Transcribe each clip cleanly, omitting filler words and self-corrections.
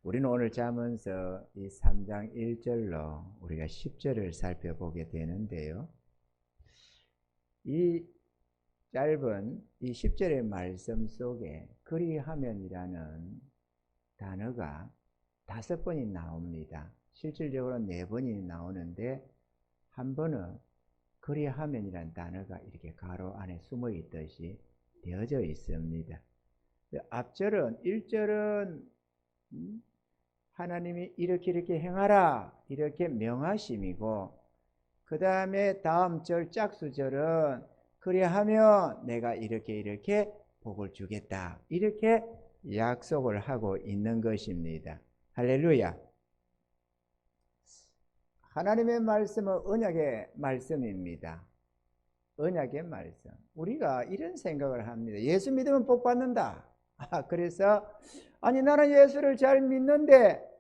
우리는 오늘 잠언서 이 3장 1절로 우리가 10절을 살펴보게 되는데요. 이 짧은 이 10절의 말씀 속에 그리하면이라는 단어가 5번이 나옵니다. 실질적으로 4번이 나오는데 한 번은 그리하면이라는 단어가 이렇게 가로 안에 숨어 있듯이 되어져 있습니다. 앞절은 1절은 하나님이 이렇게 행하라 이렇게 명하심이고, 그 다음에 다음 절 짝수절은 그리하면 내가 이렇게 복을 주겠다 이렇게 약속을 하고 있는 것입니다. 할렐루야. 하나님의 말씀은 언약의 말씀입니다. 언약의 말씀. 우리가 이런 생각을 합니다. 예수 믿으면 복 받는다. 그래서 아니 나는 예수를 잘 믿는데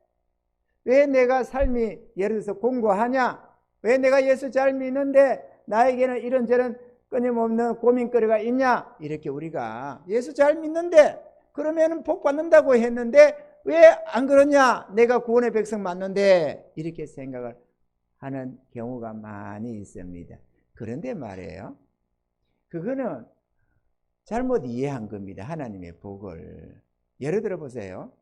왜 내가 삶이 예를 들어서 공고하냐? 왜 내가 예수 잘 믿는데 나에게는 이런저런 끊임없는 고민거리가 있냐? 이렇게 우리가 예수 잘 믿는데 그러면 복 받는다고 했는데 왜 안 그러냐? 내가 구원의 백성 맞는데 이렇게 생각을 하는 경우가 많이 있습니다. 그런데 말이에요, 그거는 잘못 이해한 겁니다. 하나님의 복을. 예를 들어 보세요.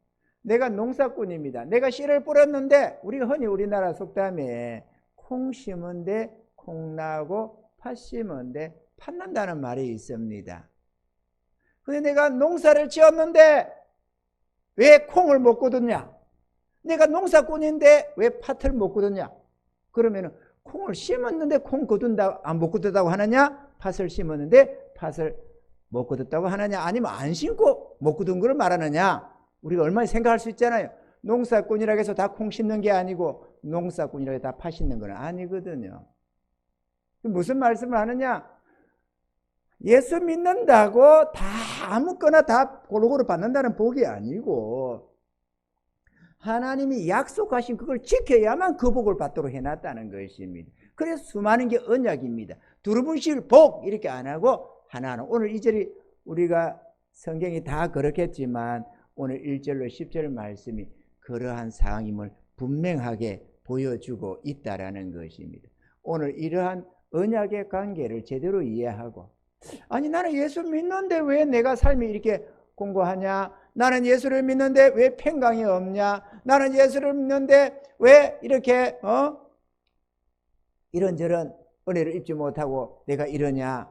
내가 농사꾼입니다. 내가 씨를 뿌렸는데 흔히 우리나라 속담에 콩 심은데 콩 나고 팥 심은데 팥 난다는 말이 있습니다. 근데 내가 농사를 지었는데 왜 콩을 못 거두냐? 내가 농사꾼인데 왜 팥을 못 거두냐? 그러면 콩을 심었는데 콩 거둔다, 못 거둔다고 하느냐? 팥을 심었는데 팥을 못 거뒀다고 하느냐? 아니면 안 심고 못 거둔 걸 말하느냐? 우리가 얼마나 생각할 수 있잖아요. 농사꾼이라고 해서 다 콩 심는 게 아니고 농사꾼이라고 해서 다 팥 심는 건 아니거든요. 무슨 말씀을 하느냐? 예수 믿는다고 다 아무거나 다 고루고루 받는다는 복이 아니고 하나님이 약속하신 그걸 지켜야만 그 복을 받도록 해놨다는 것입니다. 그래서 수많은 게 언약입니다. 두루뭉실 복 이렇게 안 하고 하나하나. 오늘 이 절이 우리가 성경이 다 그렇겠지만 오늘 1절로 10절 말씀이 그러한 상황임을 분명하게 보여주고 있다라는 것입니다. 오늘 이러한 언약의 관계를 제대로 이해하고, 아니 나는 예수 믿는데 왜 내가 삶이 이렇게 공고하냐? 나는 예수를 믿는데 왜 평강이 없냐? 나는 예수를 믿는데 왜 이렇게 이런저런 은혜를 입지 못하고 내가 이러냐?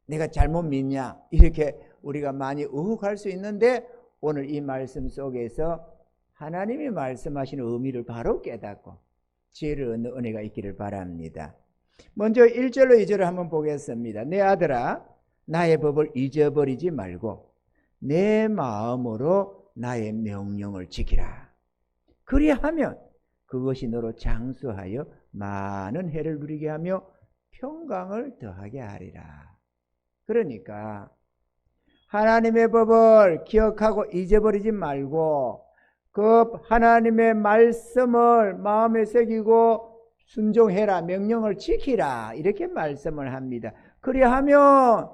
내가 잘못 믿냐? 이렇게 우리가 많이 의혹할 수 있는데 오늘 이 말씀 속에서 하나님이 말씀하시는 의미를 바로 깨닫고 지혜를 얻는 은혜가 있기를 바랍니다. 먼저 1절로 2절을 한번 보겠습니다. 내 아들아 나의 법을 잊어버리지 말고 내 마음으로 나의 명령을 지키라. 그리하면 그것이 너로 장수하여 많은 해를 누리게 하며 평강을 더하게 하리라. 그러니까 하나님의 법을 기억하고 잊어버리지 말고 그 하나님의 말씀을 마음에 새기고 순종해라, 명령을 지키라 이렇게 말씀을 합니다. 그리하면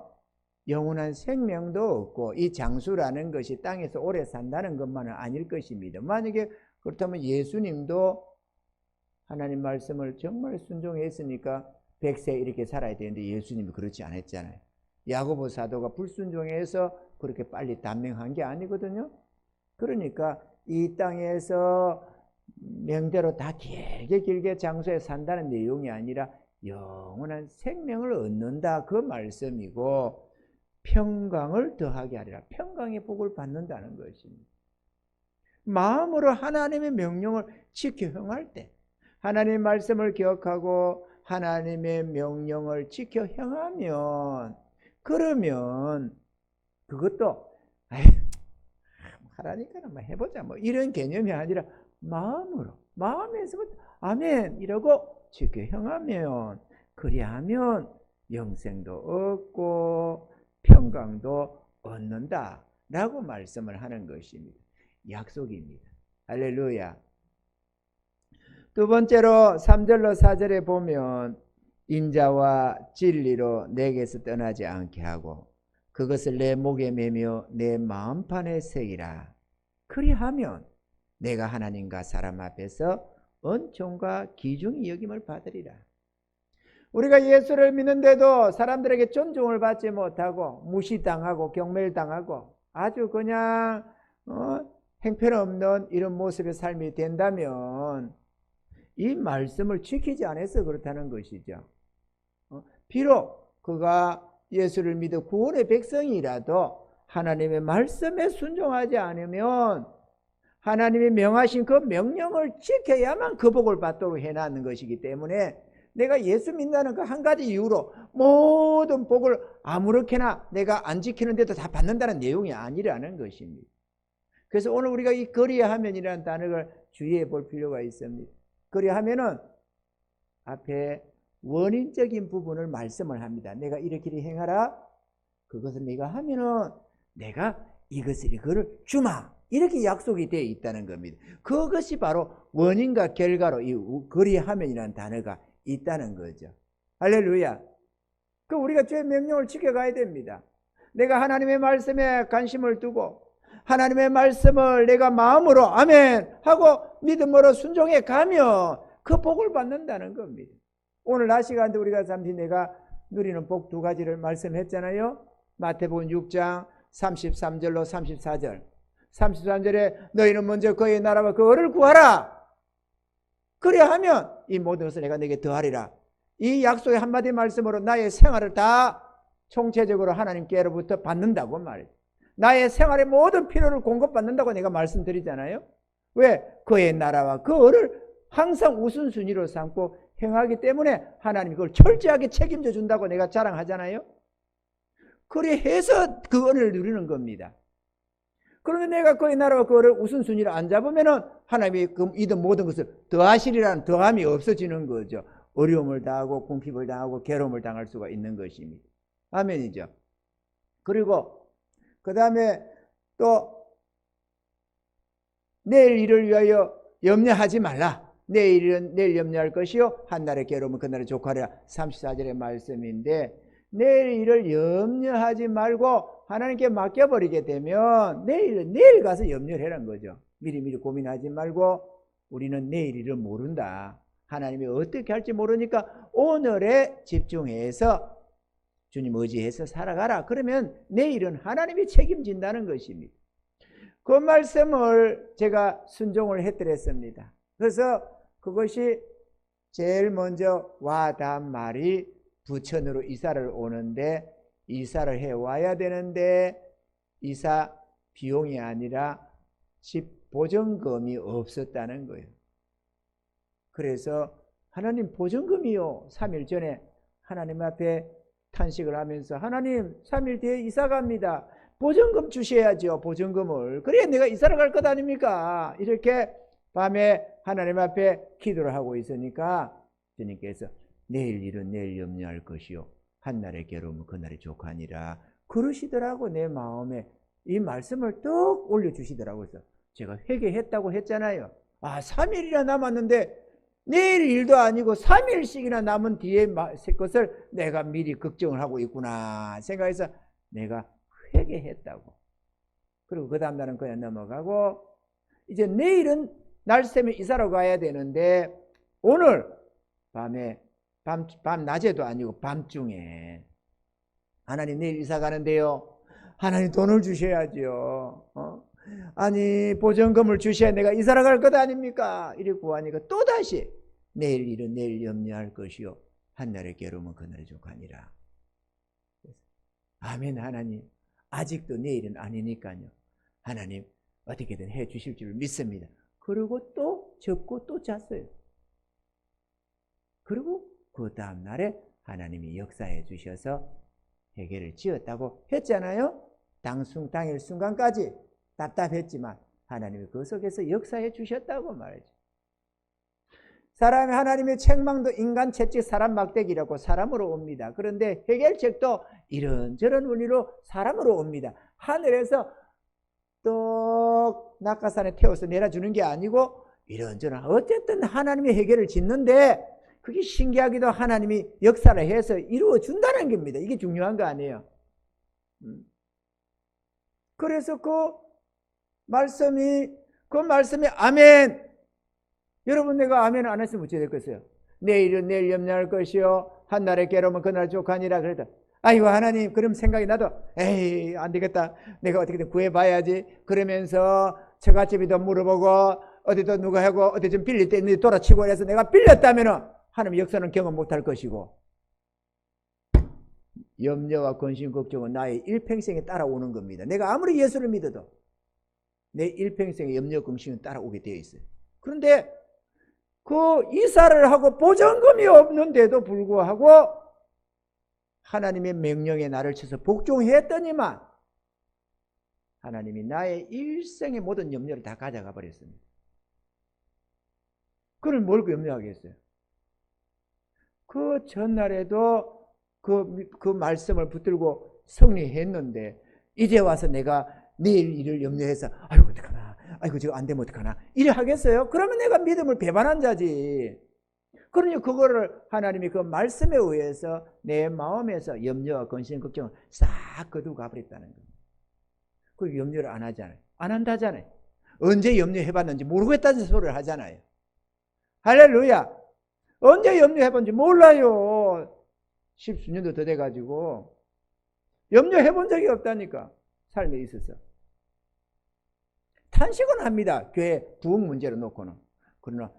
영원한 생명도 없고 이 장수라는 것이 땅에서 오래 산다는 것만은 아닐 것입니다. 만약에 그렇다면 예수님도 하나님 말씀을 정말 순종했으니까 100세 이렇게 살아야 되는데 예수님이 그렇지 않았잖아요. 야고보 사도가 불순종해서 그렇게 빨리 단명한 게 아니거든요. 그러니까 이 땅에서 명대로 다 길게 장수해 산다는 내용이 아니라 영원한 생명을 얻는다 그 말씀이고 평강을 더하게 하리라. 평강의 복을 받는다는 것입니다. 마음으로 하나님의 명령을 지켜 행할 때, 하나님의 말씀을 기억하고 하나님의 명령을 지켜 행하면, 그러면 그것도 하라니까 한번 해보자 뭐 이런 개념이 아니라 마음으로, 마음에서부터 아멘 이러고 지켜 행하면, 그리하면 영생도 얻고 평강도 얻는다 라고 말씀을 하는 것입니다. 약속입니다. 할렐루야. 두 번째로 3절로 4절에 보면 인자와 진리로 내게서 떠나지 않게 하고 그것을 내 목에 매며 내 마음판에 새기라. 그리하면 내가 하나님과 사람 앞에서 은총과 기중이 여김을 받으리라. 우리가 예수를 믿는데도 사람들에게 존중을 받지 못하고 무시당하고 경멸당하고 아주 그냥 행편없는 이런 모습의 삶이 된다면 이 말씀을 지키지 않아서 그렇다는 것이죠. 비록 그가 예수를 믿어 구원의 백성이라도 하나님의 말씀에 순종하지 않으면 하나님이 명하신 그 명령을 지켜야만 그 복을 받도록 해놨는 것이기 때문에 내가 예수 믿는다는 그 한 가지 이유로 모든 복을 아무렇게나 내가 안 지키는데도 다 받는다는 내용이 아니라는 것입니다. 그래서 오늘 우리가 이 그리하면이라는 단어를 주의해 볼 필요가 있습니다. 그리하면은 앞에 원인적인 부분을 말씀을 합니다. 내가 이렇게 행하라. 그것을 네가 하면은 내가 이거를 주마. 이렇게 약속이 되어 있다는 겁니다. 그것이 바로 원인과 결과로 이 그리하면이라는 단어가 있다는 거죠. 할렐루야. 그 우리가 주의 명령을 지켜가야 됩니다. 내가 하나님의 말씀에 관심을 두고 하나님의 말씀을 내가 마음으로 아멘 하고 믿음으로 순종해 가면 그 복을 받는다는 겁니다. 오늘 낮 시간에 우리가 잠시 내가 누리는 복 두 가지를 말씀했잖아요. 마태복음 6장 33절로 34절. 33절에 너희는 먼저 그의 나라와 그 의를 구하라. 그래야 하면 이 모든 것을 내가 내게 더하리라. 이 약속의 한마디 말씀으로 나의 생활을 다 총체적으로 하나님께로부터 받는다고 말이에요. 나의 생활의 모든 필요를 공급받는다고 내가 말씀드리잖아요. 왜? 그의 나라와 그 의를 항상 우선순위로 삼고 행하기 때문에 하나님이 그걸 철저하게 책임져 준다고 내가 자랑하잖아요. 그래 해서 그 은혜를 누리는 겁니다. 그런데 내가 그의 나라와 그를 우선순위를 안 잡으면은 하나님이 이든 모든 것을 더하시리라는 더함이 없어지는 거죠. 어려움을 당하고 궁핍을 당하고 괴로움을 당할 수가 있는 것입니다. 아멘이죠. 그리고 그 다음에 또 내일 일을 위하여 염려하지 말라. 내일은 내일 염려할 것이요 한날의 괴로움은 그날의 족하리라. 34절의 말씀인데 내일 일을 염려하지 말고 하나님께 맡겨버리게 되면 내일 가서 염려를 해라는 거죠. 미리미리 고민하지 말고 우리는 내일 일을 모른다. 하나님이 어떻게 할지 모르니까 오늘에 집중해서 주님 의지해서 살아가라. 그러면 내일은 하나님이 책임진다는 것입니다. 그 말씀을 제가 순종을 해드렸습니다. 그래서 그것이 제일 먼저 와단 말이 부천으로 이사를 오는데 이사를 해와야 되는데 이사 비용이 아니라 집 보증금이 없었다는 거예요. 그래서 하나님 보증금이요. 3일 전에 하나님 앞에 탄식을 하면서 하나님 3일 뒤에 이사 갑니다. 보증금 주셔야죠. 보증금을. 그래야 내가 이사를 갈 것 아닙니까? 이렇게 밤에 하나님 앞에 기도를 하고 있으니까 주님께서 내일 일은 내일 염려할 것이요 한날의 괴로움은 그날의 족하니라 그러시더라고. 내 마음에 이 말씀을 뚝 올려주시더라고요. 그래서 제가 회개했다고 했잖아요. 3일이나 남았는데 내일 일도 아니고 3일씩이나 남은 뒤에 것을 내가 미리 걱정을 하고 있구나 생각해서 내가 회개했다고. 그리고 그 다음 날은 그냥 넘어가고 이제 내일은 날새며 이사로 가야 되는데 오늘 밤낮에도 아니고 밤중에 하나님 내일 이사 가는데요. 하나님 돈을 주셔야죠. 아니 보증금을 주셔야 내가 이사를 갈 것 아닙니까? 이렇게 구하니까 또다시 내일 일은 내일 염려할 것이요 한날의 괴로움은 그날의 족하니라. 아멘. 하나님 아직도 내일은 아니니까요. 하나님 어떻게든 해 주실 줄 믿습니다. 그리고 또 접고 또 잤어요. 그리고 그 다음 날에 하나님이 역사해 주셔서 해결을 지었다고 했잖아요. 당일 순간까지 답답했지만 하나님이 그 속에서 역사해 주셨다고 말이죠. 하나님의 책망도 인간 채찍 사람 막대기라고 사람으로 옵니다. 그런데 해결책도 이런저런 원리로 사람으로 옵니다. 하늘에서 또 낙하산에 태워서 내려주는 게 아니고 이런저런 어쨌든 하나님의 해결을 짓는데 그게 신기하기도 하나님이 역사를 해서 이루어 준다는 겁니다. 이게 중요한 거 아니에요. 그래서 그 말씀이 그 말씀에 아멘. 여러분 내가 아멘 안 했으면 어찌 됐겠어요? 내일은 내일 염려할 것이요 한날의 괴로움은 그날 족하니라. 그래도 아이고 하나님, 그럼 생각이 나도 에이 안 되겠다, 내가 어떻게든 구해봐야지 그러면서 처갓집이도 물어보고 어디도 누가 하고 어디 좀 빌릴 때 있는지 돌아치고 해서 내가 빌렸다면 하나님 역사는 경험 못할 것이고, 염려와 근심 걱정은 나의 일평생에 따라오는 겁니다. 내가 아무리 예수를 믿어도 내 일평생에 염려 근심은 따라오게 되어 있어요. 그런데 그 이사를 하고 보전금이 없는데도 불구하고 하나님의 명령에 나를 쳐서 복종했더니만 하나님이 나의 일생의 모든 염려를 다 가져가 버렸습니다. 그걸 뭘 염려하겠어요? 그 전날에도 그 말씀을 붙들고 승리했는데 이제 와서 내가 내일 일을 염려해서 아이고 어떡하나, 아이고 저거 안 되면 어떡하나 이래 하겠어요? 그러면 내가 믿음을 배반한 자지. 그러니 그거를 하나님이 그 말씀에 의해서 내 마음에서 염려와 근심 걱정을 싹 거두고 가버렸다는 겁니다. 그 염려를 안 하잖아요. 안 한다잖아요. 언제 염려해봤는지 모르겠다는 소리를 하잖아요. 할렐루야. 언제 염려해봤는지 몰라요. 십수년도 더 돼가지고 염려해본 적이 없다니까, 삶에 있어서. 탄식은 합니다. 교회 부흥 문제로 놓고는. 그러나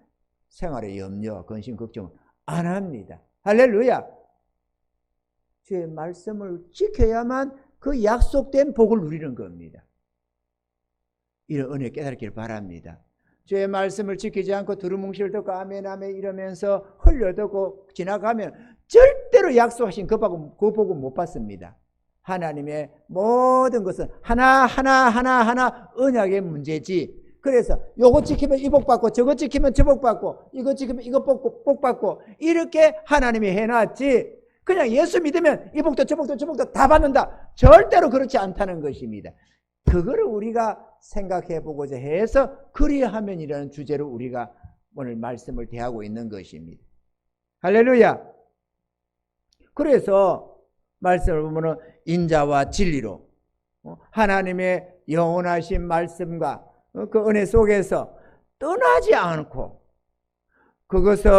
생활의 염려, 근심, 걱정은 안 합니다. 할렐루야. 주의 말씀을 지켜야만 그 약속된 복을 누리는 겁니다. 이런 은혜 깨닫기를 바랍니다. 주의 말씀을 지키지 않고 두루뭉실 듣고 아멘 아멘 이러면서 흘려듣고 지나가면 절대로 약속하신 그 복은 못 받습니다. 하나님의 모든 것은 하나 언약의 문제지. 그래서 요거 지키면 이 복 받고 저거 지키면 저 복 받고 이거 지키면 이거 복 받고 이렇게 하나님이 해놨지, 그냥 예수 믿으면 이 복도 저 복도 저 복도 다 받는다, 절대로 그렇지 않다는 것입니다. 그거를 우리가 생각해 보고자 해서 그리하면이라는 주제로 우리가 오늘 말씀을 대하고 있는 것입니다. 할렐루야. 그래서 말씀을 보면 인자와 진리로 하나님의 영원하신 말씀과 그 은혜 속에서 떠나지 않고 그것을,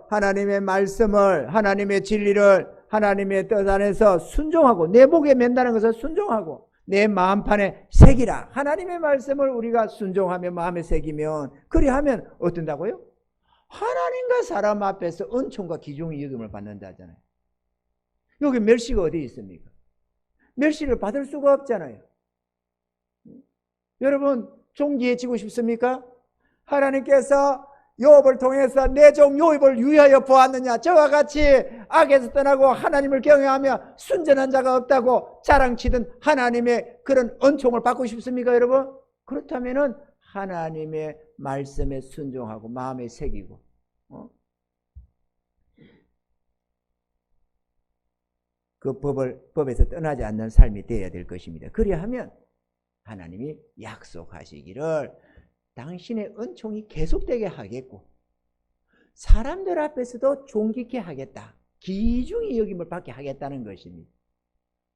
하나님의 말씀을, 하나님의 진리를 하나님의 뜻 안에서 순종하고 내 목에 맨다는 것을 순종하고 내 마음판에 새기라. 하나님의 말씀을 우리가 순종하며 마음에 새기면, 그리하면 어떤다고요? 하나님과 사람 앞에서 은총과 기중의 여김을 받는다잖아요. 여기 멸시가 어디 있습니까? 멸시를 받을 수가 없잖아요. 여러분 존귀해지고 싶습니까? 하나님께서 요업을 통해서 내 종 요업을 위하여 보았느냐, 저와 같이 악에서 떠나고 하나님을 경외하며 순전한 자가 없다고 자랑치던 하나님의 그런 은총을 받고 싶습니까 여러분? 그렇다면 하나님의 말씀에 순종하고 마음에 새기고 그 법에서 떠나지 않는 삶이 되어야 될 것입니다. 그리하면 하나님이 약속하시기를 당신의 은총이 계속되게 하겠고 사람들 앞에서도 존귀케 하겠다, 귀중히 여김을 받게 하겠다는 것입니다.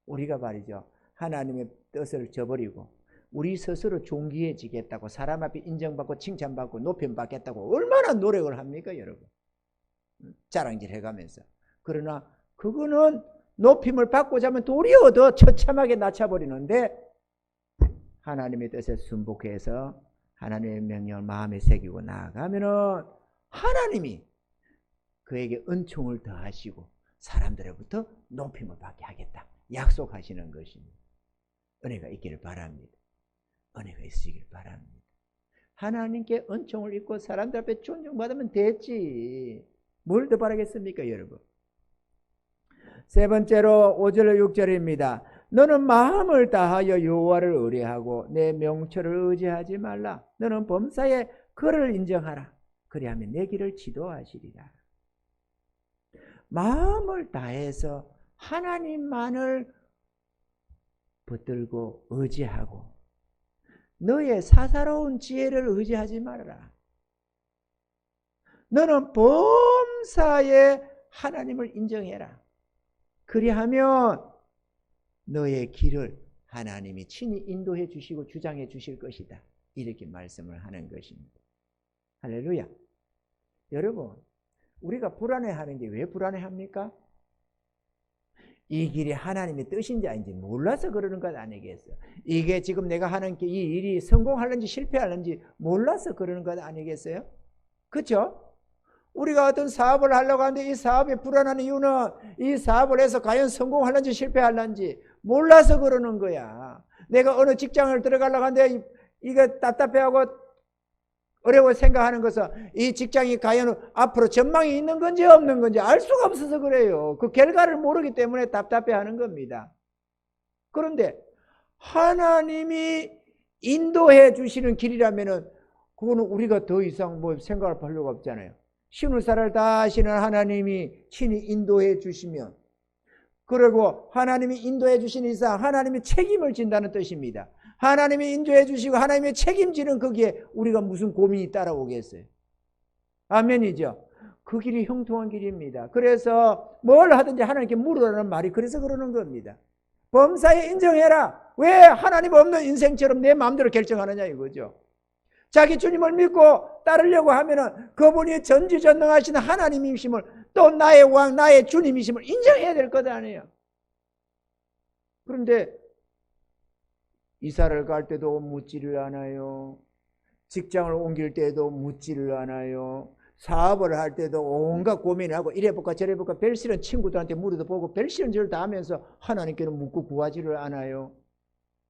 우리가 말이죠, 하나님의 뜻을 저버리고 우리 스스로 존귀해지겠다고, 사람 앞에 인정받고 칭찬받고 높임받겠다고 얼마나 노력을 합니까 여러분? 자랑질 해가면서. 그러나 그거는 높임을 받고자 하면 도리어 더 처참하게 낮춰버리는데, 하나님의 뜻에 순복해서 하나님의 명령을 마음에 새기고 나아가면은 하나님이 그에게 은총을 더하시고 사람들로부터 높임을 받게 하겠다 약속하시는 것입니다. 은혜가 있기를 바랍니다. 은혜가 있으시길 바랍니다. 하나님께 은총을 입고 사람들 앞에 존중받으면 됐지, 뭘 더 바라겠습니까 여러분? 세 번째로 5절 6절입니다. 너는 마음을 다하여 여호와를 의뢰하고 내 명철을 의지하지 말라. 너는 범사에 그를 인정하라. 그리하면 내 길을 지도하시리라. 마음을 다해서 하나님만을 붙들고 의지하고 너의 사사로운 지혜를 의지하지 말아라. 너는 범사에 하나님을 인정해라. 그리하면 너의 길을 하나님이 친히 인도해 주시고 주장해 주실 것이다. 이렇게 말씀을 하는 것입니다. 할렐루야. 여러분, 우리가 불안해하는 게 왜 불안해합니까? 이 길이 하나님의 뜻인지 아닌지 몰라서 그러는 것 아니겠어요? 이게 지금 내가 하는 이 일이 성공하는지 실패하는지 몰라서 그러는 것 아니겠어요? 그렇죠? 우리가 어떤 사업을 하려고 하는데 이 사업이 불안한 이유는 이 사업을 해서 과연 성공하는지 실패하는지 몰라서 그러는 거야. 내가 어느 직장을 들어가려고 하는데 이거 답답해하고 어려워 생각하는 것은 이 직장이 과연 앞으로 전망이 있는 건지 없는 건지 알 수가 없어서 그래요. 그 결과를 모르기 때문에 답답해하는 겁니다. 그런데 하나님이 인도해 주시는 길이라면은 그거는 우리가 더 이상 뭐 생각할 필요가 없잖아요. 시누사를 다 하시는 하나님이 친히 인도해 주시면, 그리고 하나님이 인도해 주신 이상 하나님이 책임을 진다는 뜻입니다. 하나님이 인도해 주시고 하나님의 책임지는 거기에 우리가 무슨 고민이 따라오겠어요? 아멘이죠. 그 길이 형통한 길입니다. 그래서 뭘 하든지 하나님께 물으라는 말이 그래서 그러는 겁니다. 범사에 인정해라. 왜 하나님 없는 인생처럼 내 마음대로 결정하느냐 이거죠. 자기 주님을 믿고 따르려고 하면은 그분이 전지전능하신 하나님이심을, 또 나의 왕, 나의 주님이심을 인정해야 될 것 아니에요. 그런데 이사를 갈 때도 묻지를 않아요. 직장을 옮길 때도 묻지를 않아요. 사업을 할 때도 온갖 고민하고 이래볼까 저래볼까 별실은 친구들한테 물어도 보고 별실은 저를 다 하면서 하나님께는 묻고 구하지를 않아요.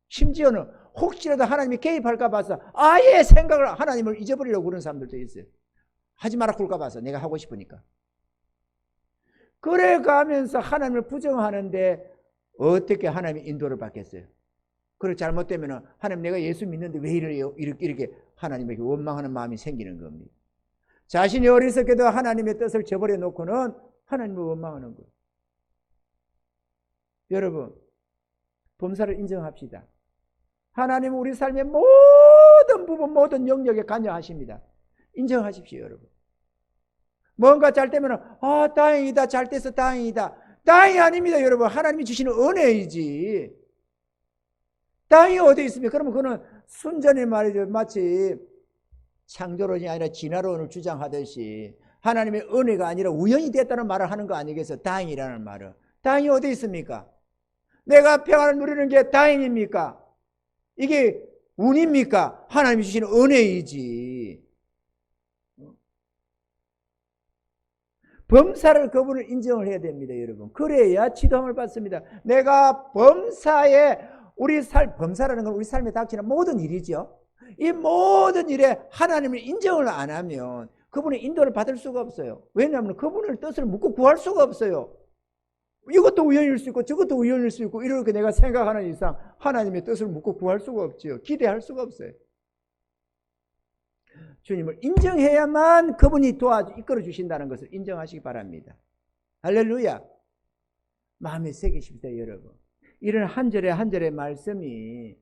심지어는 혹시라도 하나님이 개입할까 봐서 아예 생각을 하나님을 잊어버리려고 그러는 사람들도 있어요. 하지 마라 그럴까 봐서 내가 하고 싶으니까. 그래 가면서 하나님을 부정하는데 어떻게 하나님의 인도를 받겠어요? 그걸 잘못되면 하나님 내가 예수 믿는데 왜 이래요? 이렇게 하나님에게 원망하는 마음이 생기는 겁니다. 자신이 어리석게도 하나님의 뜻을 저버려 놓고는 하나님을 원망하는 거예요. 여러분, 범사를 인정합시다. 하나님은 우리 삶의 모든 부분, 모든 영역에 관여하십니다. 인정하십시오, 여러분. 뭔가 잘 되면 다행이다, 잘 돼서 다행이다. 다행이 아닙니다, 여러분. 하나님이 주시는 은혜이지. 다행이 어디 있습니까? 그러면 그거는 순전히 말이죠. 마치 창조론이 아니라 진화론을 주장하듯이 하나님의 은혜가 아니라 우연히 됐다는 말을 하는 거 아니겠어요? 다행이라는 말은. 다행이 어디 있습니까? 내가 평안을 누리는 게 다행입니까? 이게 운입니까? 하나님이 주시는 은혜이지. 범사를 그분을 인정을 해야 됩니다, 여러분. 그래야 지도함을 받습니다. 내가 범사에 범사라는 건 우리 삶에 닥치는 모든 일이죠. 이 모든 일에 하나님을 인정을 안 하면 그분의 인도를 받을 수가 없어요. 왜냐하면 그분의 뜻을 묻고 구할 수가 없어요. 이것도 우연일 수 있고 저것도 우연일 수 있고 이렇게 내가 생각하는 이상 하나님의 뜻을 묻고 구할 수가 없지요. 기대할 수가 없어요. 주님을 인정해야만 그분이 이끌어 주신다는 것을 인정하시기 바랍니다. 할렐루야. 마음에 새기십시다, 여러분. 이런 한 절에 한 절의 말씀이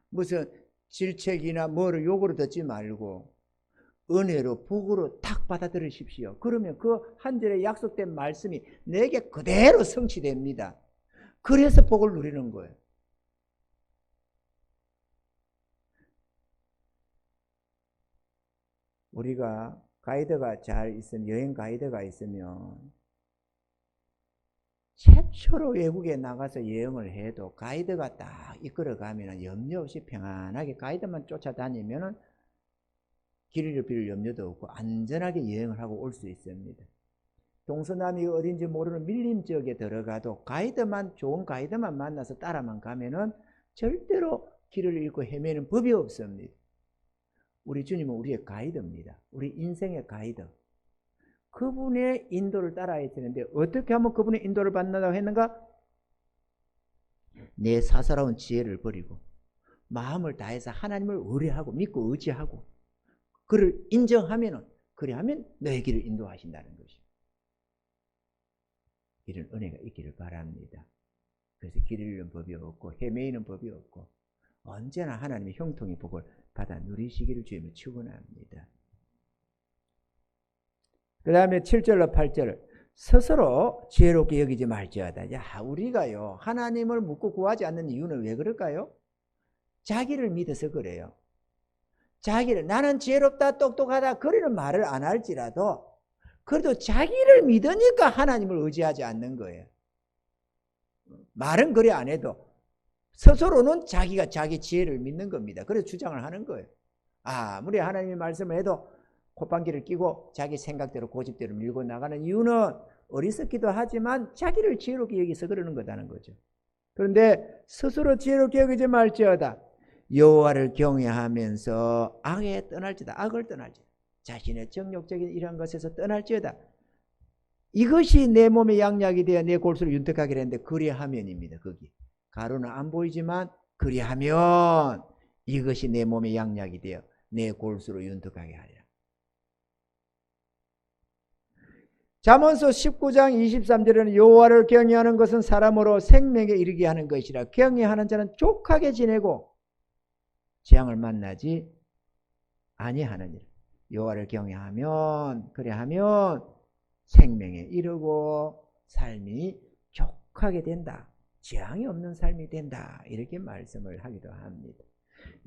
무슨 질책이나 뭐를 욕으로 듣지 말고 은혜로 복으로 탁 받아들이십시오. 그러면 그 한 절에 약속된 말씀이 내게 그대로 성취됩니다. 그래서 복을 누리는 거예요. 우리가 가이드가 잘 있으면, 여행 가이드가 있으면 최초로 외국에 나가서 여행을 해도 가이드가 딱 이끌어가면 염려 없이 평안하게 가이드만 쫓아다니면 길 잃을 염려도 없고 안전하게 여행을 하고 올 수 있습니다. 동서남이 어딘지 모르는 밀림 지역에 들어가도 좋은 가이드만 만나서 따라만 가면은 절대로 길을 잃고 헤매는 법이 없습니다. 우리 주님은 우리의 가이드입니다. 우리 인생의 가이드. 그분의 인도를 따라야 되는데 어떻게 하면 그분의 인도를 받는다고 했는가? 내 사사로운 지혜를 버리고 마음을 다해서 하나님을 의뢰하고 믿고 의지하고 그를 인정하면은, 그래야면 너의 길을 인도하신다는 것입니다. 이런 은혜가 있기를 바랍니다. 그래서 길 잃는 법이 없고 헤매이는 법이 없고 언제나 하나님의 형통의 복을 받아 누리시기를 주님을 축원합니다. 그 다음에 7절로 8절, 스스로 지혜롭게 여기지 말지어다. 우리가요 하나님을 묻고 구하지 않는 이유는 왜 그럴까요? 자기를 믿어서 그래요. 자기를, 나는 지혜롭다 똑똑하다 그리는 말을 안 할지라도 그래도 자기를 믿으니까 하나님을 의지하지 않는 거예요. 말은 그래 안 해도 스스로는 자기가 자기 지혜를 믿는 겁니다. 그래서 주장을 하는 거예요. 아무리 하나님의 말씀을 해도 콧방귀를 끼고 자기 생각대로 고집대로 밀고 나가는 이유는 어리석기도 하지만 자기를 지혜롭게 여기서 그러는 거다는 거죠. 그런데 스스로 지혜롭게 여기지 말지어다. 여호와를 경외하면서 악에 떠날지어다. 악을 떠날지어다. 자신의 정욕적인 이런 것에서 떠날지어다. 이것이 내 몸의 양약이 되어 내 골수를 윤택하게 되는데 그리하면입니다. 거기 가로는 안 보이지만 그리하면 이것이 내 몸의 양약이 되어 내 골수로 윤택하게 하리라. 잠언서 19장 23절에는 여호와를 경외하는 것은 사람으로 생명에 이르게 하는 것이라. 경외하는 자는 족하게 지내고 재앙을 만나지 아니하느니라. 여호와를 경외하면 그래하면 생명에 이르고 삶이 족하게 된다. 재앙이 없는 삶이 된다. 이렇게 말씀을 하기도 합니다.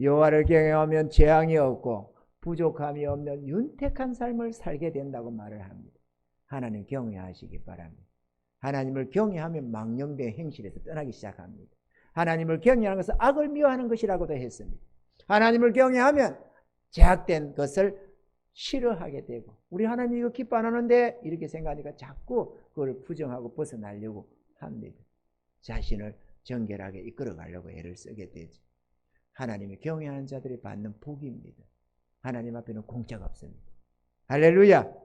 여호와를 경외하면 재앙이 없고 부족함이 없는 윤택한 삶을 살게 된다고 말을 합니다. 하나님 경외하시기 바랍니다. 하나님을 경외하면 망령된 행실에서 떠나기 시작합니다. 하나님을 경외하는 것은 악을 미워하는 것이라고도 했습니다. 하나님을 경외하면 제약된 것을 싫어하게 되고 우리 하나님 이거 기뻐 안 하는데 이렇게 생각하니까 자꾸 그걸 부정하고 벗어나려고 합니다. 자신을 정결하게 이끌어가려고 애를 쓰게 되죠. 하나님을 경외하는 자들이 받는 복입니다. 하나님 앞에는 공짜가 없습니다. 할렐루야.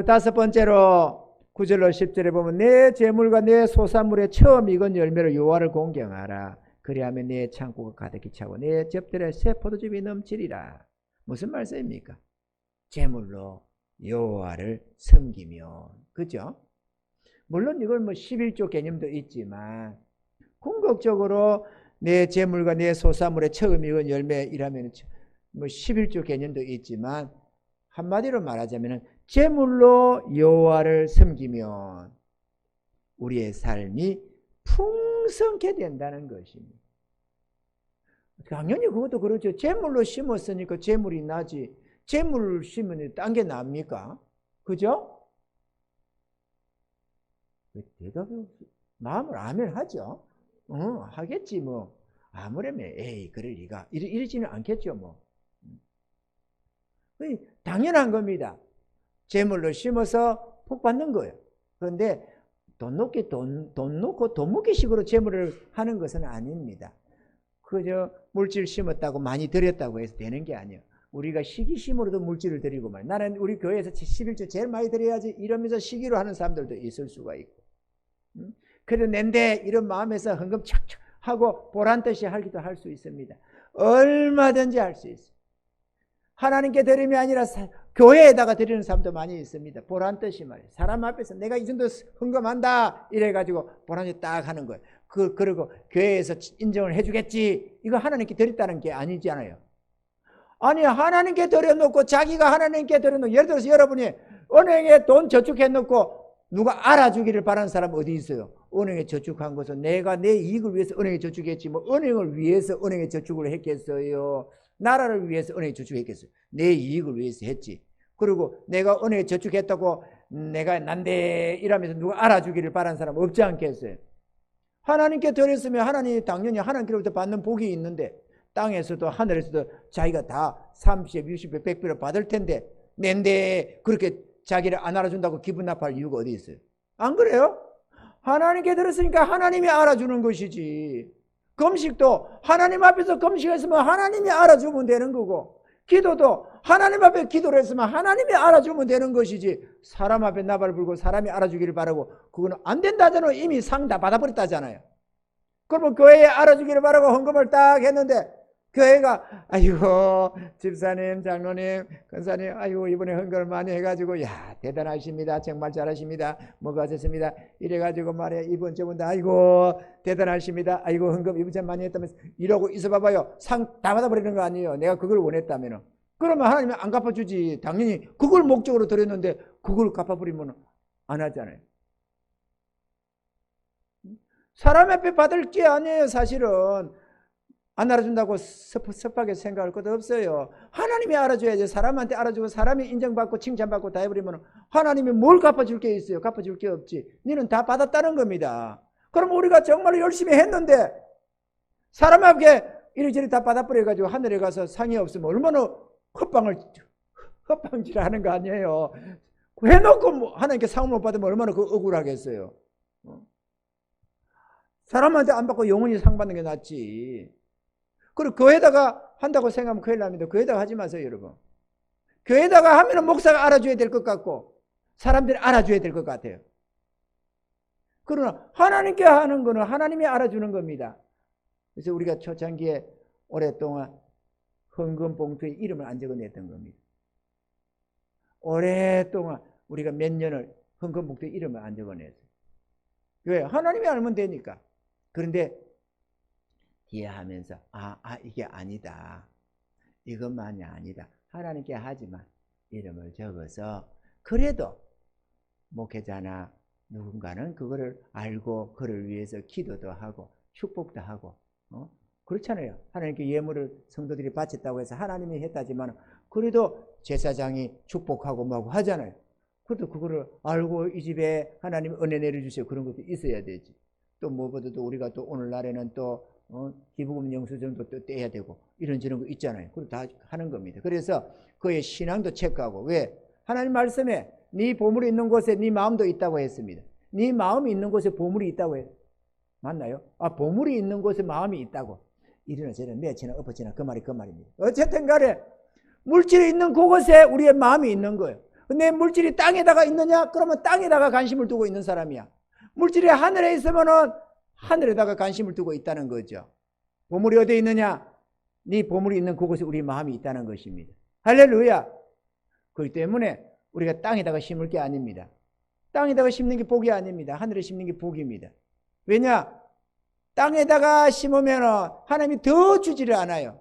다섯 번째로 9절로 10절에 보면 내 재물과 내 소산물의 처음 익은 열매로 여호와를 공경하라. 그리하면 내 창고가 가득히 차고 내 접들에 새 포도즙이 넘치리라. 무슨 말씀입니까? 재물로 여호와를 섬기면, 그죠? 물론 이걸 11조 개념도 있지만 궁극적으로 내 재물과 내 소산물의 처음 익은 열매이라면 11조 개념도 있지만 한마디로 말하자면 재물로 여호와를 섬기면 우리의 삶이 풍성케 된다는 것입니다. 당연히 그것도 그렇죠. 재물로 심었으니까 재물이 나지. 재물을 심으면 딴 게 납니까? 그죠? 대답이 마음을 아멘 하죠. 하겠지 뭐. 아무래면 에이 그럴 리가 이러지는 않겠죠 뭐. 당연한 겁니다. 재물로 심어서 복 받는 거예요. 그런데 돈 놓고 돈 먹기 식으로 재물을 하는 것은 아닙니다. 그저 물질 심었다고 많이 드렸다고 해서 되는 게 아니에요. 우리가 시기심으로도 물질을 드리고 말이에요. 나는 우리 교회에서 11조 제일 많이 드려야지 이러면서 시기로 하는 사람들도 있을 수가 있고, 그래도 낸데 이런 마음에서 헌금 착착 하고 보란듯이 하기도 할 수 있습니다. 얼마든지 할 수 있어요. 하나님께 드림이 아니라 교회에다가 드리는 사람도 많이 있습니다. 보란듯이 말이에요. 사람 앞에서 내가 이 정도 헌금한다 이래가지고 보란듯이 딱 하는 거예요. 그리고 교회에서 인정을 해주겠지. 이거 하나님께 드렸다는 게 아니잖아요. 아니 하나님께 드려놓고 자기가 하나님께 드려놓고, 예를 들어서 여러분이 은행에 돈 저축해놓고 누가 알아주기를 바라는 사람 어디 있어요? 은행에 저축한 것은 내가 내 이익을 위해서 은행에 저축했지 뭐 은행을 위해서 은행에 저축을 했겠어요? 나라를 위해서 은행에 저축했겠어요? 내 이익을 위해서 했지. 그리고 내가 은행에 저축했다고 내가 난데 이러면서 누가 알아주기를 바라는 사람 없지 않겠어요? 하나님께 드렸으면 하나님이 당연히 하나님께로부터 받는 복이 있는데 땅에서도 하늘에서도 자기가 다 30배, 60배, 100배를 받을 텐데 낸데 그렇게 자기를 안 알아준다고 기분 나빠할 이유가 어디 있어요? 안 그래요? 하나님께 들었으니까 하나님이 알아주는 것이지. 금식도 하나님 앞에서 금식했으면 하나님이 알아주면 되는 거고, 기도도 하나님 앞에 기도를 했으면 하나님이 알아주면 되는 것이지, 사람 앞에 나발을 불고 사람이 알아주기를 바라고 그거는 안 된다잖아요. 이미 상 다 받아버렸다잖아요. 그러면 교회에 알아주기를 바라고 헌금을 딱 했는데 교회가 아이고 집사님, 장로님, 권사님 아이고 이번에 헌금을 많이 해가지고 야 대단하십니다. 정말 잘하십니다. 뭐가 하셨습니다. 이래가지고 말해 이번 저번도 아이고 대단하십니다. 아이고 헌금 이번 전 많이 했다면서 이러고 있어봐봐요. 상 다 받아버리는 거 아니에요. 내가 그걸 원했다면. 그러면 하나님이 안 갚아주지. 당연히 그걸 목적으로 드렸는데 그걸 갚아버리면 안 하잖아요. 사람 앞에 받을 게 아니에요. 사실은 안 알아준다고 섭하게 생각할 것도 없어요. 하나님이 알아줘야지. 사람한테 알아주고 사람이 인정받고 칭찬받고 다 해버리면 하나님이 뭘 갚아줄 게 있어요? 갚아줄 게 없지. 너는 다 받았다는 겁니다. 그럼 우리가 정말 열심히 했는데 사람 앞에 이리저리 다 받아버려가지고 하늘에 가서 상이 없으면 얼마나 헛방질하는 거 아니에요. 해놓고 하나님께 상을 못 받으면 얼마나 그 억울하겠어요. 사람한테 안 받고 영원히 상 받는 게 낫지. 그리고 교회에다가 한다고 생각하면 큰일 납니다. 교회에다가 하지 마세요, 여러분. 교회에다가 하면은 목사가 알아줘야 될 것 같고 사람들이 알아줘야 될 것 같아요. 그러나 하나님께 하는 거는 하나님이 알아주는 겁니다. 그래서 우리가 초창기에 오랫동안 헌금 봉투에 이름을 안 적어냈던 겁니다. 오랫동안 우리가 몇 년을 헌금 봉투에 이름을 안 적어냈어요. 왜? 하나님이 알면 되니까. 그런데 뒤에 하면서 이게 아니다. 이것만이 아니다. 하나님께 하지만 이름을 적어서 그래도 목회자나 누군가는 그거를 알고 그를 위해서 기도도 하고 축복도 하고 그렇잖아요. 하나님께 예물을 성도들이 바쳤다고 해서 하나님이 했다지만 그래도 제사장이 축복하고 뭐하고 하잖아요. 그래도 그거를 알고 이 집에 하나님 은혜 내려주세요. 그런 것도 있어야 되지. 또 무엇보다도 우리가 또 오늘날에는 또 기부금 영수증도 또 떼야 되고 이런저런 거 있잖아요. 그걸 다 하는 겁니다. 그래서 그의 신앙도 체크하고. 왜? 하나님 말씀에 네 보물이 있는 곳에 네 마음도 있다고 했습니다. 네 마음이 있는 곳에 보물이 있다고 해요. 맞나요? 보물이 있는 곳에 마음이 있다고. 이리나 저리나 매치나 엎어치나 그 말이 그 말입니다. 어쨌든 간에 물질이 있는 그곳에 우리의 마음이 있는 거예요. 근데 물질이 땅에다가 있느냐? 그러면 땅에다가 관심을 두고 있는 사람이야. 물질이 하늘에 있으면은 하늘에다가 관심을 두고 있다는 거죠. 보물이 어디에 있느냐? 네 보물이 있는 그곳에 우리 마음이 있다는 것입니다. 할렐루야. 그렇기 때문에 우리가 땅에다가 심을 게 아닙니다. 땅에다가 심는 게 복이 아닙니다. 하늘에 심는 게 복입니다. 왜냐? 땅에다가 심으면 하나님이 더 주지를 않아요.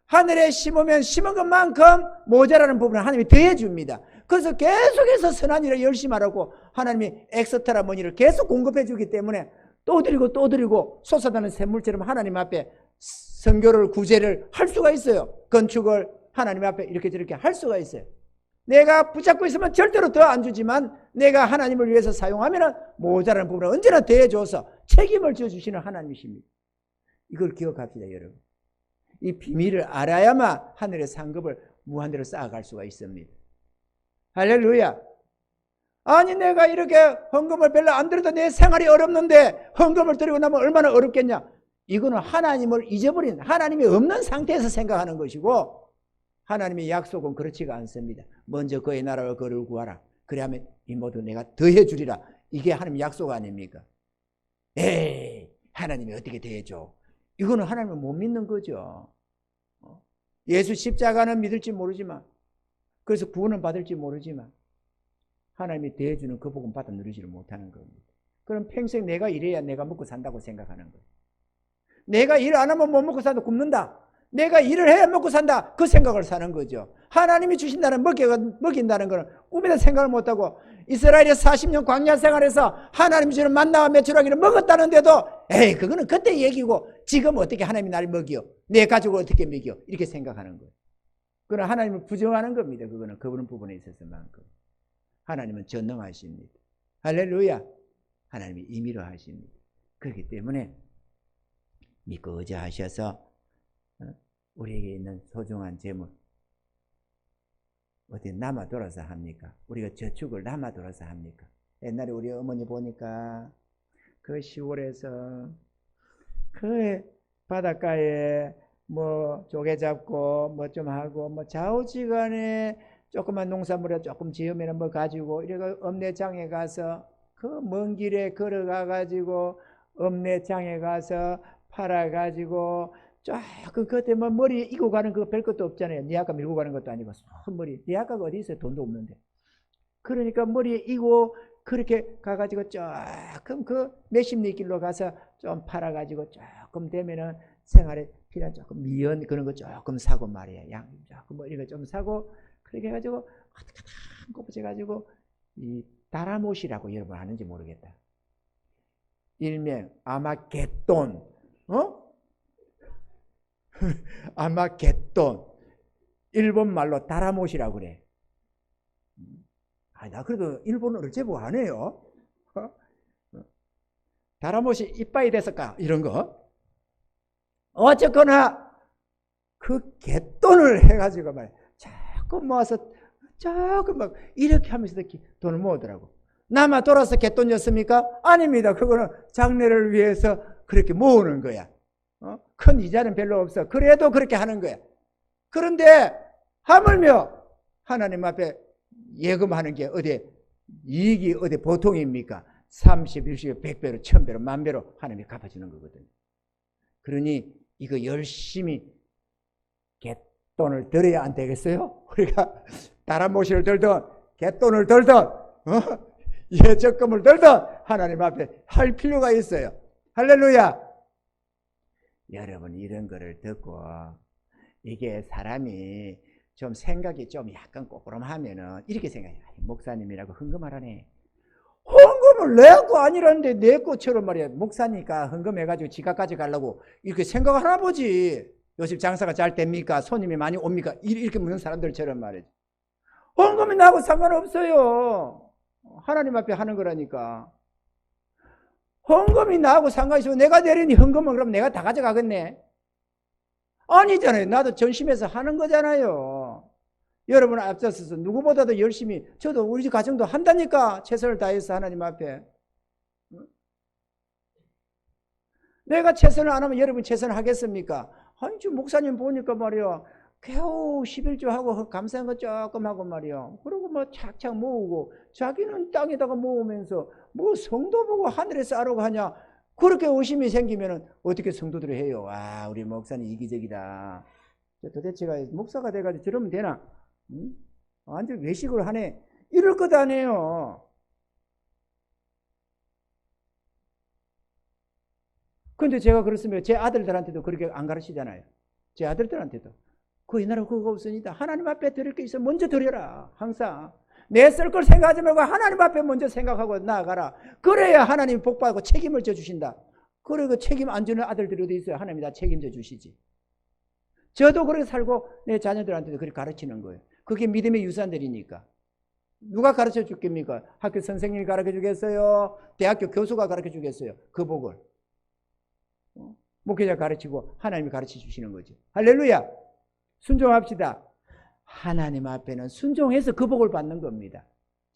하늘에 심으면 심은 것만큼 모자라는 부분을 하나님이 더해 줍니다. 그래서 계속해서 선한 일을 열심히 하라고 하나님이 엑스트라 머니를 계속 공급해 주기 때문에 또 드리고 또 드리고 솟아나는 샘물처럼 하나님 앞에 선교를 구제를 할 수가 있어요. 건축을 하나님 앞에 이렇게 저렇게 할 수가 있어요. 내가 붙잡고 있으면 절대로 더 안 주지만 내가 하나님을 위해서 사용하면 모자라는 부분을 언제나 더해줘서 책임을 져주시는 하나님이십니다. 이걸 기억합시다, 여러분. 이 비밀을 알아야만 하늘의 상급을 무한대로 쌓아갈 수가 있습니다. 할렐루야. 아니 내가 이렇게 헌금을 별로 안 드려도 내 생활이 어렵는데 헌금을 드리고 나면 얼마나 어렵겠냐. 이거는 하나님을 잊어버린, 하나님이 없는 상태에서 생각하는 것이고 하나님의 약속은 그렇지가 않습니다. 먼저 그의 나라와 그를 구하라. 그래야면 이 모두 내가 더해 주리라. 이게 하나님의 약속 아닙니까? 에이, 하나님이 어떻게 더해줘. 이거는 하나님을 못 믿는 거죠. 예수 십자가는 믿을지 모르지만, 그래서 구원은 받을지 모르지만 하나님이 더해주는 그 복은 받아 누리지를 못하는 겁니다. 그럼 평생 내가 일해야 내가 먹고 산다고 생각하는 거예요. 내가 일 안 하면 못 먹고 산다, 굶는다. 내가 일을 해야 먹고 산다, 그 생각을 사는 거죠. 하나님이 주신다는 먹인다는 것은 꿈에도 생각을 못하고 이스라엘이 40년 광야 생활에서 하나님이 주는 만나와 메추라기를 먹었다는데도 에이 그거는 그때 얘기고 지금 어떻게 하나님이 나를 먹여, 내 가족을 어떻게 먹여, 이렇게 생각하는 거예요. 그건 하나님을 부정하는 겁니다. 그거는 그런 부분에 있어서만큼 하나님은 전능하십니다. 할렐루야. 하나님이 임의로 하십니다. 그렇기 때문에 믿고 의지하셔서 우리에게 있는 소중한 재물 어디 남아돌아서 합니까? 우리가 저축을 남아돌아서 합니까? 옛날에 우리 어머니 보니까 그 시골에서 그 바닷가에 뭐 조개 잡고 뭐 좀 하고 뭐 좌우지간에 조그만 농산물에 조금 지으면 뭐 가지고 이래가 읍내장에 가서 그 먼 길에 걸어가 가지고 읍내장에 가서 팔아 가지고 조금 그때 뭐 머리에 이고 가는 거 별 것도 없잖아요. 니 아까 밀고 가는 것도 아니고 머리. 니 아까가 어디 있어요? 돈도 없는데. 그러니까 머리에 이고 그렇게 가가지고 조금 그 몇십 리 길로 가서 좀 팔아가지고 조금 되면은 생활에 필요한 조금 미연 그런 거 조금 사고 말이야. 양 조금 뭐 이런 거 좀 사고 그렇게 해가지고 가득가득 꼽아가지고 이 다라못이라고 여러분 아는지 모르겠다. 일명 아마겟돈, 아마 갯돈, 일본 말로 다라못이라고 그래. 나 그래도 일본어를 제법 안 해요. 다라못이 이빠이 됐을까? 이런 거. 어쨌거나 그 갯돈을 해가지고 말이야. 자꾸 모아서 자꾸 막 이렇게 하면서 돈을 모으더라고. 남아 돌아서 갯돈이었습니까? 아닙니다. 그거는 장례를 위해서 그렇게 모으는 거야. 큰 이자는 별로 없어. 그래도 그렇게 하는 거야. 그런데 하물며 하나님 앞에 예금하는 게 어디 이익이 어디 보통입니까? 30, 60, 100배로, 1000배로, 만배로 하나님이 갚아주는 거거든요. 그러니 이거 열심히 갯돈을 들어야 안 되겠어요? 우리가 다라못을 들든 갯돈을 들든 예적금을 들든 하나님 앞에 할 필요가 있어요. 할렐루야. 여러분 이런 거를 듣고 이게 사람이 좀 생각이 좀 약간 꼬꾸름하면은 이렇게 생각해요. 목사님이라고 헌금하라네. 헌금을 내 거 아니라는데 내 거처럼 말이야. 목사니까 헌금해가지고 지갑까지 가려고 이렇게 생각하나 보지. 요즘 장사가 잘 됩니까? 손님이 많이 옵니까? 이렇게 묻는 사람들처럼 말이지. 헌금이 나하고 상관없어요. 하나님 앞에 하는 거라니까. 헌금이 나하고 상관이 있으면 내가 내린 헌금은 그럼 내가 다 가져가겠네? 아니잖아요. 나도 전심해서 하는 거잖아요. 여러분 앞서서 누구보다도 열심히, 저도 우리 집 가정도 한다니까. 최선을 다해서 하나님 앞에. 내가 최선을 안 하면 여러분 최선을 하겠습니까? 아니 지금 목사님 보니까 말이야, 겨우 11조 하고 감사한 거 조금 하고 말이야, 그리고 뭐 착착 모으고 자기는 땅에다가 모으면서 뭐 성도 보고 하늘에서 아라고 하냐. 그렇게 의심이 생기면 어떻게 성도들이 해요? 아, 우리 목사님 이기적이다. 도대체가 목사가 돼가지고 저러면 되나? 응? 완전 외식을 하네. 이럴 것 아니에요. 근데 제가 그렇습니다. 제 아들들한테도 그렇게 안 가르치잖아요. 제 아들들한테도. 그 옛날에 그거 없으니까 하나님 앞에 드릴 게 있어 먼저 드려라. 항상. 내 쓸 걸 생각하지 말고 하나님 앞에 먼저 생각하고 나아가라. 그래야 하나님이 복받고 책임을 져주신다. 그리고 책임 안 주는 아들들도 있어요. 하나님이 다 책임져 주시지. 저도 그렇게 살고 내 자녀들한테도 그렇게 가르치는 거예요. 그게 믿음의 유산들이니까. 누가 가르쳐 주겠습니까? 학교 선생님이 가르쳐 주겠어요? 대학교 교수가 가르쳐 주겠어요? 그 복을. 목회자 가르치고 하나님이 가르쳐 주시는 거지. 할렐루야. 순종합시다. 하나님 앞에는 순종해서 그 복을 받는 겁니다.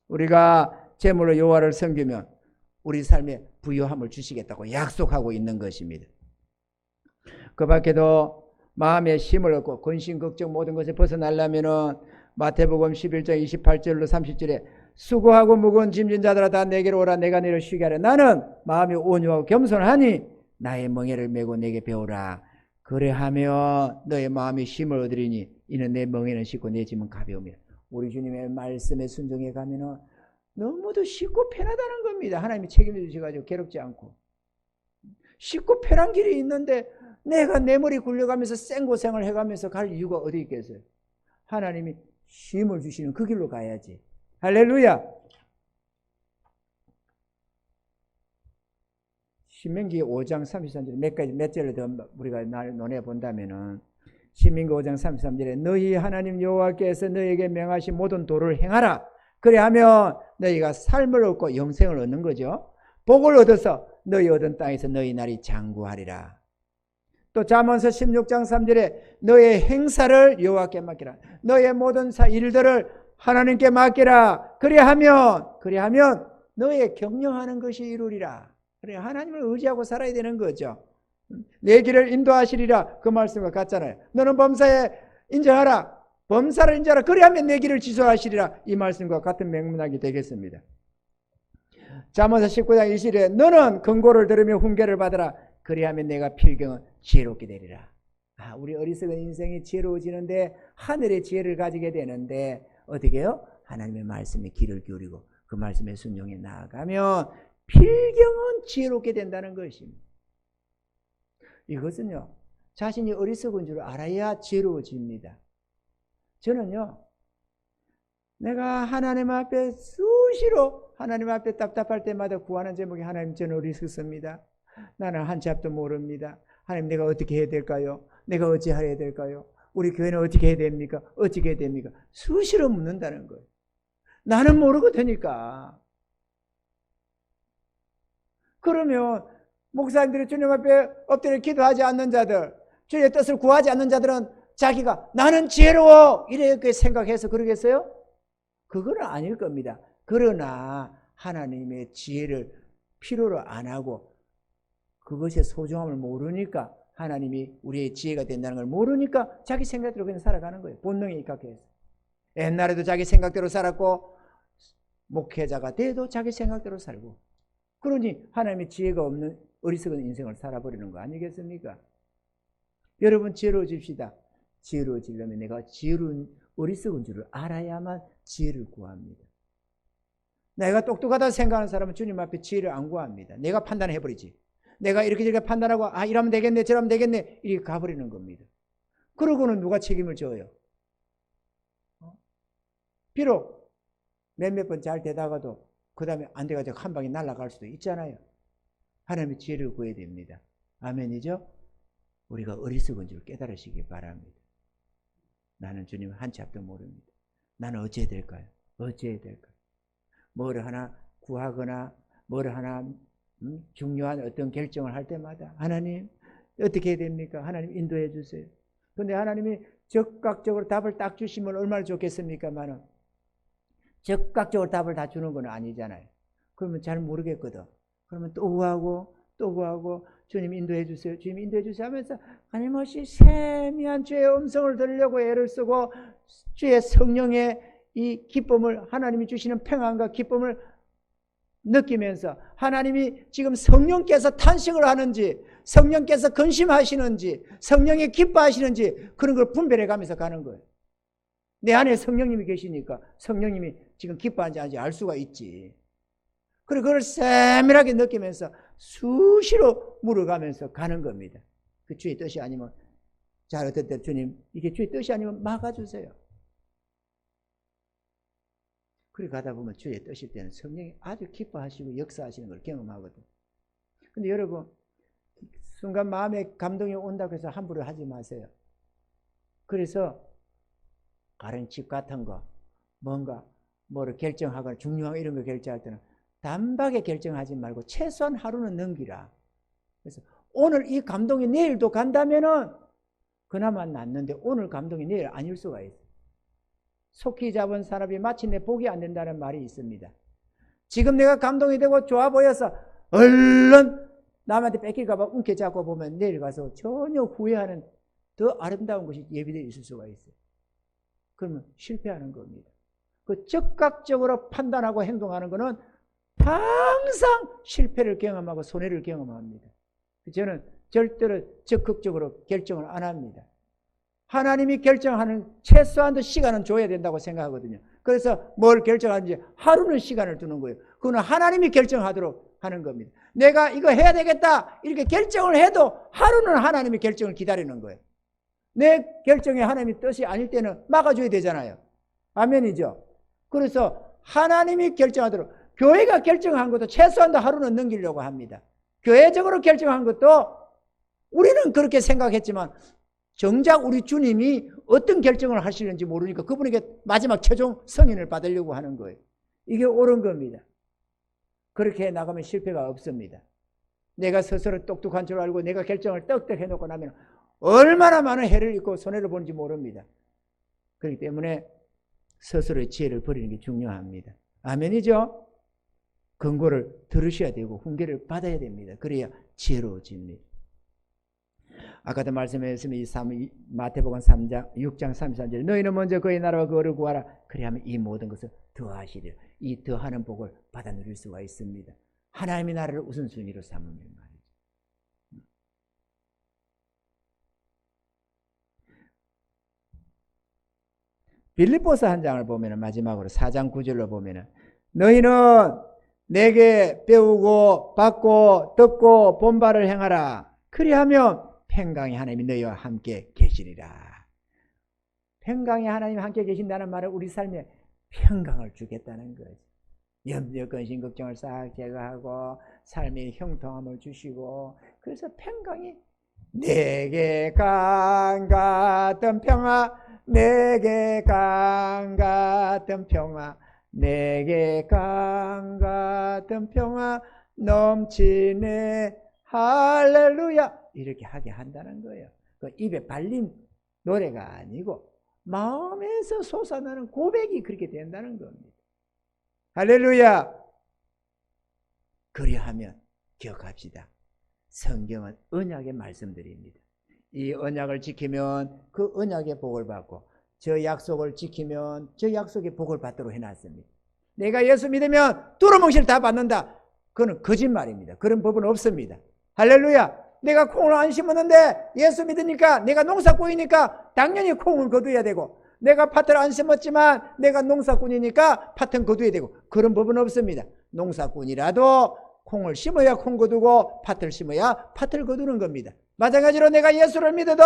우리가 제물로 여호와를 섬기면 우리 삶에 부요함을 주시겠다고 약속하고 있는 것입니다. 그 밖에도 마음에 힘을 얻고 근심 걱정 모든 것을 벗어나려면은 마태복음 11장 28절로 30절에 수고하고 무거운 짐진 자들아 다 내게로 오라 내가 너희를 쉬게 하라. 나는 마음이 온유하고 겸손하니 나의 멍에를 메고 내게 배우라. 그래하며 너의 마음이 힘을 얻으리니 이는 내 멍에는 쉽고 내 짐은 가벼움이라. 우리 주님의 말씀에 순종해 가면은 너무도 쉽고 편하다는 겁니다. 하나님이 책임져 주셔가지고 괴롭지 않고. 쉽고 편한 길이 있는데 내가 내 머리 굴려가면서 생고생을 해가면서 갈 이유가 어디 있겠어요? 하나님이 힘을 주시는 그 길로 가야지. 할렐루야. 신명기 5장 33절에 몇 절을 더 우리가 논해 본다면은 신명기 5장 33절에 너희 하나님 여호와께서 너희에게 명하신 모든 도를 행하라. 그래하면 너희가 삶을 얻고 영생을 얻는 거죠. 복을 얻어서 너희 얻은 땅에서 너희 날이 장구하리라. 또 잠언서 16장 3절에 너의 행사를 여호와께 맡기라. 너의 모든 일들을 하나님께 맡기라. 그래하면 너의 경영하는 것이 이루리라. 그래, 하나님을 의지하고 살아야 되는 거죠. 내 길을 인도하시리라. 그 말씀과 같잖아요. 너는 범사에 인정하라. 범사를 인정하라. 그래야면 내 길을 지소하시리라. 이 말씀과 같은 맥락이 되겠습니다. 잠언서 19장 20절에 너는 권고를 들으며 훈계를 받으라. 그래야면 내가 필경은 지혜롭게 되리라. 우리 어리석은 인생이 지혜로워지는데 하늘의 지혜를 가지게 되는데 어떻게 해요? 하나님의 말씀에 귀를 기울이고 그 말씀에 순종해 나아가면 필경은 지혜롭게 된다는 것입니다. 이것은요, 자신이 어리석은 줄 알아야 지혜로워집니다. 저는요, 내가 하나님 앞에 수시로 하나님 앞에 답답할 때마다 구하는 제목이 하나님 저는 어리석습니다. 나는 한 치 앞도 모릅니다. 하나님 내가 어떻게 해야 될까요? 내가 어찌하여야 될까요? 우리 교회는 어떻게 해야 됩니까? 어떻게 해야 됩니까? 수시로 묻는다는 거예요. 나는 모르거든요. 그러면 목사님들이 주님 앞에 엎드려 기도하지 않는 자들, 주의 뜻을 구하지 않는 자들은 자기가 나는 지혜로워 이렇게 생각해서 그러겠어요? 그거는 아닐 겁니다. 그러나 하나님의 지혜를 필요로 안 하고 그것의 소중함을 모르니까, 하나님이 우리의 지혜가 된다는 걸 모르니까 자기 생각대로 그냥 살아가는 거예요. 본능에 입각해서. 옛날에도 자기 생각대로 살았고 목회자가 돼도 자기 생각대로 살고, 그러니 하나님의 지혜가 없는 어리석은 인생을 살아버리는 거 아니겠습니까? 여러분 지혜로워집시다. 지혜로워지려면 내가 지혜로운 어리석은 줄을 알아야만 지혜를 구합니다. 내가 똑똑하다 생각하는 사람은 주님 앞에 지혜를 안 구합니다. 내가 판단해버리지. 내가 이렇게 저렇게 판단하고 이러면 되겠네 저러면 되겠네 이렇게 가버리는 겁니다. 그러고는 누가 책임을 져요? 비록 몇몇 번 잘 되다가도 그 다음에 안 돼가지고 한 방에 날아갈 수도 있잖아요. 하나님의 지혜를 구해야 됩니다. 아멘이죠? 우리가 어리석은 줄 깨달으시기 바랍니다. 나는 주님 한 치 앞도 모릅니다. 나는 어찌해야 될까요? 어찌해야 될까요? 뭐를 하나 구하거나 뭐를 하나 중요한 어떤 결정을 할 때마다 하나님 어떻게 해야 됩니까? 하나님 인도해 주세요. 그런데 하나님이 적극적으로 답을 딱 주시면 얼마나 좋겠습니까만은 적극적으로 답을 다 주는 건 아니잖아요. 그러면 잘 모르겠거든. 그러면 또 구하고 또 구하고 주님 인도해 주세요. 주님 인도해 주세요 하면서 끊임없이 세미한 주의 음성을 들으려고 애를 쓰고 주의 성령의 이 기쁨을, 하나님이 주시는 평안과 기쁨을 느끼면서 하나님이 지금 성령께서 탄식을 하는지 성령께서 근심하시는지 성령이 기뻐하시는지 그런 걸 분별해 가면서 가는 거예요. 내 안에 성령님이 계시니까 성령님이 지금 기뻐하는지 아닌지 알 수가 있지. 그리고 그걸 세밀하게 느끼면서 수시로 물어가면서 가는 겁니다. 그 주의 뜻이 아니면 잘 어떨 때 주님 이게 주의 뜻이 아니면 막아주세요. 그렇게 가다 보면 주의 뜻일 때는 성령이 아주 기뻐하시고 역사하시는 걸 경험하거든. 근데 여러분 순간 마음에 감동이 온다고 해서 함부로 하지 마세요. 그래서 다른 집 같은 거 뭔가 뭐를 결정하거나 중요한 이런 거 결정할 때는 단박에 결정하지 말고 최소한 하루는 넘기라. 그래서 오늘 이 감동이 내일도 간다면은 그나마 낫는데 오늘 감동이 내일 아닐 수가 있어요. 속히 잡은 사람이 마침내 복이 안 된다는 말이 있습니다. 지금 내가 감동이 되고 좋아 보여서 얼른 남한테 뺏길까 봐 움켜잡고 보면 내일 가서 전혀 후회하는 더 아름다운 것이 예비되어 있을 수가 있어요. 그러면 실패하는 겁니다. 그 적극적으로 판단하고 행동하는 것은 항상 실패를 경험하고 손해를 경험합니다. 저는 절대로 적극적으로 결정을 안 합니다. 하나님이 결정하는 최소한도 시간은 줘야 된다고 생각하거든요. 그래서 뭘 결정하는지 하루는 시간을 두는 거예요. 그건 하나님이 결정하도록 하는 겁니다. 내가 이거 해야 되겠다 이렇게 결정을 해도 하루는 하나님의 결정을 기다리는 거예요. 내 결정이 하나님의 뜻이 아닐 때는 막아줘야 되잖아요. 아멘이죠. 그래서 하나님이 결정하도록, 교회가 결정한 것도 최소한도 하루는 넘기려고 합니다. 교회적으로 결정한 것도 우리는 그렇게 생각했지만 정작 우리 주님이 어떤 결정을 하시는지 모르니까 그분에게 마지막 최종 승인을 받으려고 하는 거예요. 이게 옳은 겁니다. 그렇게 해 나가면 실패가 없습니다. 내가 스스로 똑똑한 줄 알고 내가 결정을 떡떡 해놓고 나면 얼마나 많은 해를 입고 손해를 보는지 모릅니다. 그렇기 때문에 스스로의 지혜를 버리는 게 중요합니다. 아멘이죠? 권고를 들으셔야 되고 훈계를 받아야 됩니다. 그래야 지혜로워집니다. 아까도 말씀했으면 이 마태복음 3장 6장 33절 너희는 먼저 그의 나라와 그를 구하라. 그리하면 이 모든 것을 더하시리라. 이 더하는 복을 받아 누릴 수가 있습니다. 하나님의 나라를 우선순위로 삼으면 말이죠. 빌립보서 한 장을 보면 마지막으로 4장 9절로 보면 너희는 내게 배우고 받고 듣고 본바를 행하라. 그리하면 평강의 하나님이 너희와 함께 계시리라. 평강의 하나님이 함께 계신다는 말은 우리 삶에 평강을 주겠다는 거죠. 염려, 근심, 걱정을 싹 제거하고 삶의 형통함을 주시고, 그래서 평강이 내게 강 같은 평화, 내게 강 같은 평화, 내게 강 같은 평화 넘치네 할렐루야 이렇게 하게 한다는 거예요. 그 입에 발린 노래가 아니고 마음에서 솟아나는 고백이 그렇게 된다는 겁니다. 할렐루야. 그리하면 기억합시다. 성경은 언약의 말씀들입니다. 이 언약을 지키면 그 언약의 복을 받고 저 약속을 지키면 저 약속의 복을 받도록 해놨습니다. 내가 예수 믿으면 두루뭉실 다 받는다. 그건 거짓말입니다. 그런 법은 없습니다. 할렐루야. 내가 콩을 안 심었는데 예수 믿으니까 내가 농사꾼이니까 당연히 콩을 거둬야 되고 내가 팥을 안 심었지만 내가 농사꾼이니까 팥은 거둬야 되고 그런 법은 없습니다. 농사꾼이라도 콩을 심어야 콩 거두고 팥을 심어야 팥을 거두는 겁니다. 마찬가지로 내가 예수를 믿어도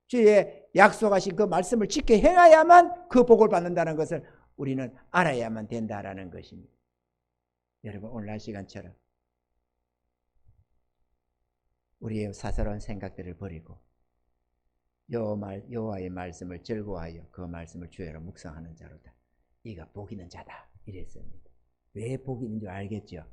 주의 약속하신 그 말씀을 지켜 행해야만 그 복을 받는다는 것을 우리는 알아야만 된다라는 것입니다. 여러분 오늘날 시간처럼 우리의 사사로운 생각들을 버리고 여호와의 말씀을 즐거워하여 그 말씀을 주야로 묵상하는 자로다. 이가 복 있는 자다 이랬습니다. 왜 복 있는 줄 알겠죠?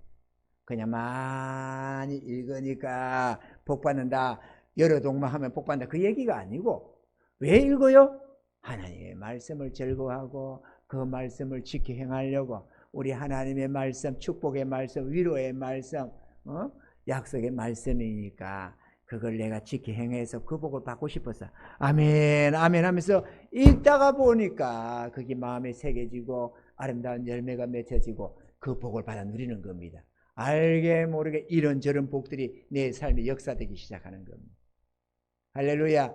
그냥 많이 읽으니까 복 받는다, 여러 동마하면 복 받는다 그 얘기가 아니고 왜 읽어요? 하나님의 말씀을 즐거워하고 그 말씀을 지켜 행하려고 우리 하나님의 말씀, 축복의 말씀, 위로의 말씀, 약속의 말씀이니까 그걸 내가 지켜 행해서 그 복을 받고 싶어서 아멘 아멘 하면서 읽다가 보니까 그게 마음에 새겨지고 아름다운 열매가 맺혀지고 그 복을 받아 누리는 겁니다. 알게 모르게 이런저런 복들이 내 삶에 역사되기 시작하는 겁니다. 할렐루야.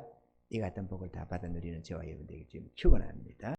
이 같은 복을 다 받아 누리는 저와 여러분들에게 지금 축원합니다.